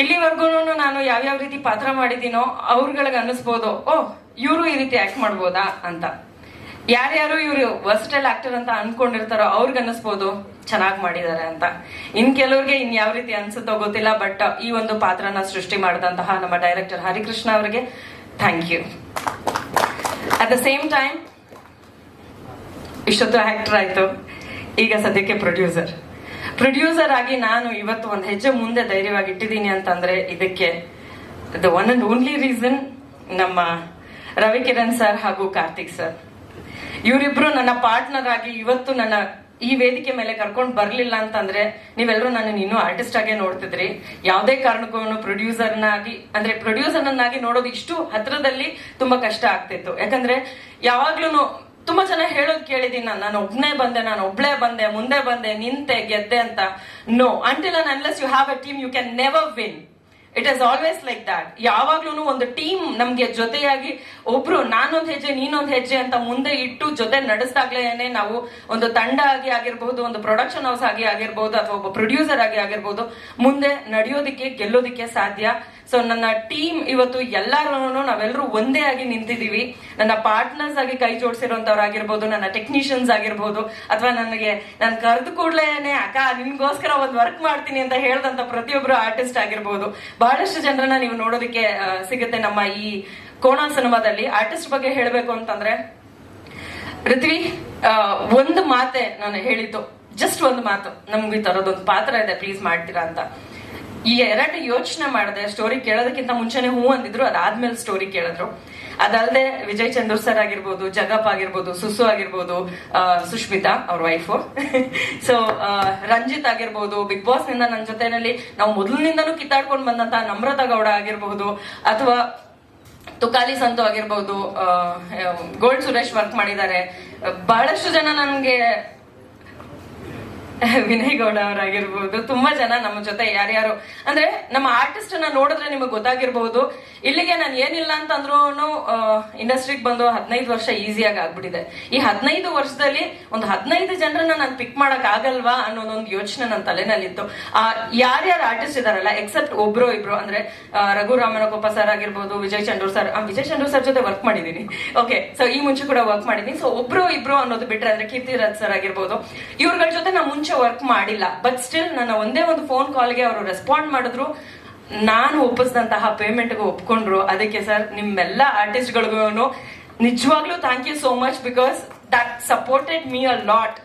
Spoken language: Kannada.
ಇಲ್ಲಿವರೆಗೂ ನಾನು ಯಾವ್ಯಾವ ರೀತಿ ಪಾತ್ರ ಮಾಡಿದ್ದೀನೋ ಅವ್ರಗಳಿಗೆ ಅನ್ನಿಸ್ಬೋದು, ಓ ಇವರು ಈ ರೀತಿ ಆಕ್ಟ್ ಮಾಡ್ಬೋದಾ ಅಂತ. ಯಾರ್ಯಾರು ಇವರು ವರ್ಸ್ಟೈಲ್ ಆಕ್ಟರ್ ಅಂತ ಅನ್ಕೊಂಡಿರ್ತಾರೋ ಅವ್ರಿಗೆ ಅನ್ನಿಸ್ಬೋದು ಚೆನ್ನಾಗಿ ಮಾಡಿದ್ದಾರೆ ಅಂತ. ಇನ್ ಕೆಲವ್ರಿಗೆ ಇನ್ ಯಾವ ರೀತಿ ಅನ್ಸುತ್ತೋ ಗೊತ್ತಿಲ್ಲ. ಬಟ್ ಈ ಒಂದು ಪಾತ್ರನ ಸೃಷ್ಟಿ ಮಾಡಿದಂತಹ ನಮ್ಮ ಡೈರೆಕ್ಟರ್ ಹರಿಕೃಷ್ಣ ಅವರಿಗೆ thank you. At the same time ಇಷ್ಟೊತ್ತು ಆಕ್ಟರ್ ಆಯ್ತು, ಈಗ ಸದ್ಯಕ್ಕೆ ಪ್ರೊಡ್ಯೂಸರ್ ಆಗಿ ನಾನು ಇವತ್ತು ಒಂದು ಹೆಜ್ಜೆ ಮುಂದೆ ಧೈರ್ಯವಾಗಿ ಇಟ್ಟಿದ್ದೀನಿ ಅಂತಂದ್ರೆ ಇದಕ್ಕೆ the one and only reason ನಮ್ಮ ರವಿಕಿರಣ್ ಸರ್ ಹಾಗೂ ಕಾರ್ತಿಕ್ ಸರ್. ಇವರಿಬ್ರು ನನ್ನ ಪಾರ್ಟ್ನರ್ ಆಗಿ ಇವತ್ತು ನನ್ನ ಈ ವೇದಿಕೆ ಮೇಲೆ ಕರ್ಕೊಂಡು ಬರ್ಲಿಲ್ಲ ಅಂತಂದ್ರೆ ನೀವೆಲ್ಲರೂ ನನ್ನ ಇನ್ನೂ ಆರ್ಟಿಸ್ಟ್ ಆಗೇ ನೋಡ್ತಿದ್ರಿ. ಯಾವುದೇ ಕಾರಣಕ್ಕೂ ಪ್ರೊಡ್ಯೂಸರ್ನಾಗಿ ನೋಡೋದು ಇಷ್ಟು ಹತ್ರದಲ್ಲಿ ತುಂಬಾ ಕಷ್ಟ ಆಗ್ತಿತ್ತು. ಯಾಕಂದ್ರೆ ಯಾವಾಗ್ಲೂ ತುಂಬಾ ಜನ ಹೇಳೋದು ಕೇಳಿದೀನಿ, ನಾನು ಒಬ್ಳೇ ಬಂದೆ, ಮುಂದೆ ಬಂದೆ, ನಿಂತೆ, ಗೆದ್ದೆ ಅಂತ. No, until and unless you have a team you can never win. It is always like that. ಯಾವಾಗ್ಲೂ ಒಂದು ಟೀಮ್ ನಮ್ಗೆ ಜೊತೆಯಾಗಿ ಒಬ್ರು ನಾನೊಂದ್ ಹೆಜ್ಜೆ ನೀನೊಂದ್ ಹೆಜ್ಜೆ ಅಂತ ಮುಂದೆ ಇಟ್ಟು ಜೊತೆ ನಡೆಸ್ದಾಗ್ಲೇನೆ ನಾವು ಒಂದು ತಂಡ ಆಗಿ ಆಗಿರ್ಬಹುದು, ಒಂದು ಪ್ರೊಡಕ್ಷನ್ ಹೌಸ್ ಆಗಿ ಆಗಿರ್ಬಹುದು, ಅಥವಾ ಒಬ್ಬ ಪ್ರೊಡ್ಯೂಸರ್ ಆಗಿ ಆಗಿರ್ಬಹುದು, ಮುಂದೆ ನಡೆಯೋದಿಕ್ಕೆ ಗೆಲ್ಲೋದಿಕ್ಕೆ ಸಾಧ್ಯ. ಸೊ ನನ್ನ ಟೀಮ್ ಇವತ್ತು ನಾವೆಲ್ಲರೂ ಒಂದೇ ಆಗಿ ನಿಂತಿದೀವಿ. ನನ್ನ ಪಾರ್ಟ್ನರ್ಸ್ ಆಗಿ ಕೈ ಜೋಡಿಸಿರೋಂಥವ್ರಾಗಿರ್ಬೋದು, ನನ್ನ ಟೆಕ್ನಿಷಿಯನ್ಸ್ ಆಗಿರ್ಬೋದು, ಅಥವಾ ನಾನು ಕರೆದು ಕೂಡ್ಲೇನೆ ಅಕ್ಕ ನಿಮ್ಗೋಸ್ಕರ ಒಂದು ವರ್ಕ್ ಮಾಡ್ತೀನಿ ಅಂತ ಹೇಳ್ದಂತ ಪ್ರತಿಯೊಬ್ರು ಆರ್ಟಿಸ್ಟ್ ಆಗಿರ್ಬೋದು. ಬಹಳಷ್ಟು ಜನರನ್ನ ನೀವು ನೋಡೋದಕ್ಕೆ ಸಿಗುತ್ತೆ ನಮ್ಮ ಈ ಕೋಣ ಸಿನಿಮಾದಲ್ಲಿ. ಆರ್ಟಿಸ್ಟ್ ಬಗ್ಗೆ ಹೇಳ್ಬೇಕು ಅಂತಂದ್ರೆ ಪೃಥ್ವಿ ಒಂದು ಮಾತೆ ನಾನು ಹೇಳಿದ್ದು, ಜಸ್ಟ್ ಒಂದು ಮಾತು, ನಮ್ಗೆ ಈ ತರದೊಂದು ಪಾತ್ರ ಇದೆ ಪ್ಲೀಸ್ ಮಾಡ್ತೀರಾ ಅಂತ. ಈ ಎರಡು ಯೋಚನೆ ಮಾಡಿದೆ. ಸ್ಟೋರಿ ಕೇಳೋದಕ್ಕಿಂತ ಮುಂಚೆನೆ ಹೂ ಅಂದಿದ್ರು, ಅದಾದ್ಮೇಲೆ ಸ್ಟೋರಿ ಕೇಳಿದ್ರು. ಅದಲ್ಲದೆ ವಿಜಯ್ ಚಂದೂರ್ ಸರ್ ಆಗಿರ್ಬೋದು, ಜಗಪ್ ಆಗಿರ್ಬೋದು, ಸುಸು ಆಗಿರ್ಬೋದು, ಸುಷ್ಮಿತಾ ಅವ್ರ ವೈಫು, ಸೊ ರಂಜಿತ್ ಆಗಿರ್ಬೋದು, ಬಿಗ್ ಬಾಸ್ ನಿಂದ ನನ್ನ ಜೊತೆನಲ್ಲಿ ನಾವು ಮೊದಲಿನಿಂದನೂ ಕಿತ್ತಾಡ್ಕೊಂಡು ಬಂದಂತ ನಮ್ರತಾ ಗೌಡ ಆಗಿರ್ಬಹುದು, ಅಥವಾ ತುಕಾಲಿ ಸಂತು ಆಗಿರ್ಬೋದು, ಗೋಲ್ಡ್ ಸುರೇಶ್ ವರ್ಕ್ ಮಾಡಿದ್ದಾರೆ. ಬಹಳಷ್ಟು ಜನ ನನ್ಗೆ ವಿನಯ್ ಗೌಡ ಅವರಾಗಿರ್ಬೋದು, ತುಂಬಾ ಜನ ನಮ್ಮ ಜೊತೆ ಯಾರ್ಯಾರು ಅಂದ್ರೆ ನಮ್ಮ ಆರ್ಟಿಸ್ಟ್ ಅನ್ನ ನೋಡಿದ್ರೆ ನಿಮಗೆ ಗೊತ್ತಾಗಿರ್ಬಹುದು. ಇಲ್ಲಿಗೆ ನಾನು ಏನಿಲ್ಲ ಅಂತಂದ್ರೂ ಇಂಡಸ್ಟ್ರಿಗೆ ಬಂದು 15 ವರ್ಷ ಈಸಿಯಾಗಿ ಆಗ್ಬಿಟ್ಟಿದೆ. ಈ 15 ವರ್ಷದಲ್ಲಿ ಒಂದು 15 ಜನರನ್ನ ನಾನು ಪಿಕ್ ಮಾಡಕ್ ಆಗಲ್ವಾ ಅನ್ನೋದೊಂದು ಯೋಚನೆ ನನ್ನ ತಲೆನಲ್ಲಿತ್ತು. ಯಾರ್ಯಾರು ಆರ್ಟಿಸ್ಟ್ ಇದಾರಲ್ಲ ಎಕ್ಸೆಪ್ಟ್ ಒಬ್ರು ಇಬ್ರು ಅಂದ್ರೆ ರಘು ರಾಮನಕೊಪ್ಪ ಸರ್ ಆಗಿರ್ಬೋದು, ವಿಜಯ್ ಚಂದೂರ್ ಸರ್ ಜೊತೆ ವರ್ಕ್ ಮಾಡಿದೀನಿ. ಓಕೆ, ಸೊ ಈ ಮುಂಚೆ ಕೂಡ ವರ್ಕ್ ಮಾಡಿದೀನಿ. ಸೊ ಒಬ್ರು ಇಬ್ರು ಅನ್ನೋದು ಬಿಟ್ರೆ ಅಂದ್ರೆ ಕೀರ್ತಿರಾಜ್ ಸರ್ ಆಗಿರ್ಬೋದು, ಇವ್ರಗಳ ಜೊತೆ ನಾ ಮುಂಚೆ ವರ್ಕ್ ಮಾಡಿಲ್ಲ. ಬಟ್ ಸ್ಟಿಲ್ ನನ್ನ ಒಂದೇ ಒಂದು ಫೋನ್ ಕಾಲ್ಗೆ ಅವರು ರೆಸ್ಪಾಂಡ್ ಮಾಡಿದ್ರು, ನಾನು ಒಪ್ಪಿಸಿದಂತಹ ಪೇಮೆಂಟ್ಗೆ ಒಪ್ಕೊಂಡ್ರು. ಅದಕ್ಕೆ ಸರ್ ನಿಮ್ಮೆಲ್ಲ ಆರ್ಟಿಸ್ಟ್ಗಳಿಗೂ ನಿಜವಾಗ್ಲೂ thank you so much, because that supported me a lot.